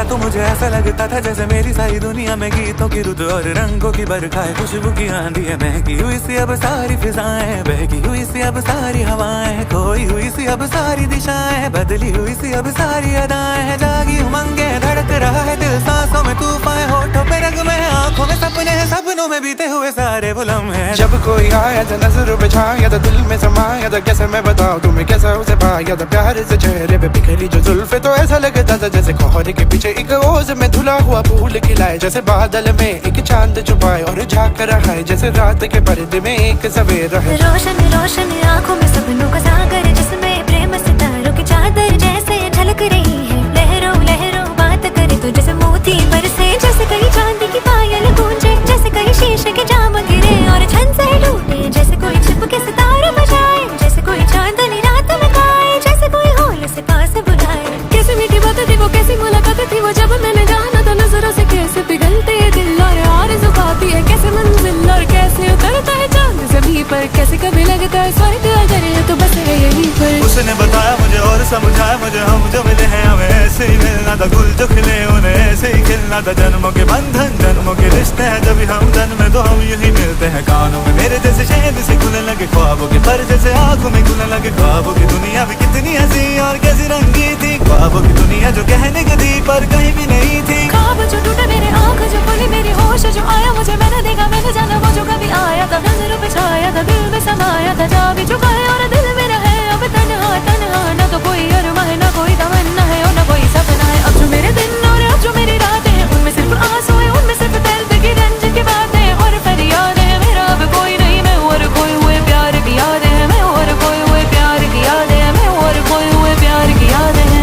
था तो मुझे ऐसा लगता था जैसे मेरी सारी दुनिया में गीतों की रुत और रंगों की बरखा है, खुशबू की आंधी है, महकी हुई सी अब सारी फिजाएं, बहकी हुई सी अब सारी हवाएं, खोई हुई सी अब सारी दिशाएं, बदली हुई सी अब सारी अदाएं, जागी उमंगे धड़क रहा है दिल, सांसों में तूफान, होठों पे रंग में, आंखों में सपने हैं, सपनों में बीते हुए सारे वो लम्हे। जब कोई आया था नजरों पे छाया था, दिल में समाया था, कैसे मैं बताऊं तुम्हें कैसा उसे पाया था, प्यार से चेहरे पे बिखरी जो जुल्फे तो ऐसा लगता था जैसे कोहरे के पीछे एक ओस में धुला हुआ फूल खिलाए, जैसे बादल में एक चांद छुपाए और झांक रहा है जैसे रात के पर्दे में एक सवेरा है। रोशन रोशन आंखों में सपनों का सागर, जिसमें प्रेम सितारों की चादर जैसे झलक रही है, लहरों लहरों बात करे तो जैसे मोती बरसे, जैसे कहीं चांदी की पायल गूंजे, जैसे कहीं शीशे के जाम गिरे और छन से टूटे, जैसे कोई छिप के सितारे बजाए, जैसे कोई चांदनी रात में गाए, जैसे कोई होल से पास बुलाए। कैसी मीठी बात थी वो, कैसी मुलाकात थी वो, जब मैंने जाना था नजरों से कैसे पिघलते दिल और आरज़ू खाती है, कैसे मंजिल और कैसे उतरता है चांद ज़मीं पर, कैसे कभी लगता है स्वर्ग अगर है तो बस है यहीं पर। उसने बताया मुझे और समझाया मुझे, हम जो मिले हैं हमें ऐसे ही मिलना था, गुल जो खिले उन्हें ऐसे ही खिलना था, जन्मों के बंधन जन्मों के रिश्ते हैं, जब हम जन्म में तो हम यही मिलते हैं, कानों में मेरे जैसे शहद से खुलने लगे ख्वाबों के पर, जैसे आंखों में खुलने लगे ख्वाबों की दुनिया भी कितनी हंसी और कैसी रंगी थी, ख्वाबों की दुनिया जो कहने की थी पर कहीं भी नहीं थी। ख्वाब जो टूटे मेरे आँख जो खुली मेरी होश जो आया मुझे, मैंने देखा मैंने जाना वो जो कभी आया था, नजरों पे छाया था, दिल में समाया था, जा भी चुका है और दिल मेरा है अब तन्हा तन्हा, ना तो कोई अरमान है ना कोई तमन्ना है और ना कोई सपना है, अब जो मेरे दिन और अब जो मेरी रातें हैं उनमें सिर्फ आंसू है, उनमें सिर्फ दर्द की रंज की बातें और फरियाद है, मेरा अब कोई नहीं मैं और कोई हुए प्यार की याद है, मैं और कोई हुए प्यार की याद है, मैं और कोई हुए प्यार की याद है।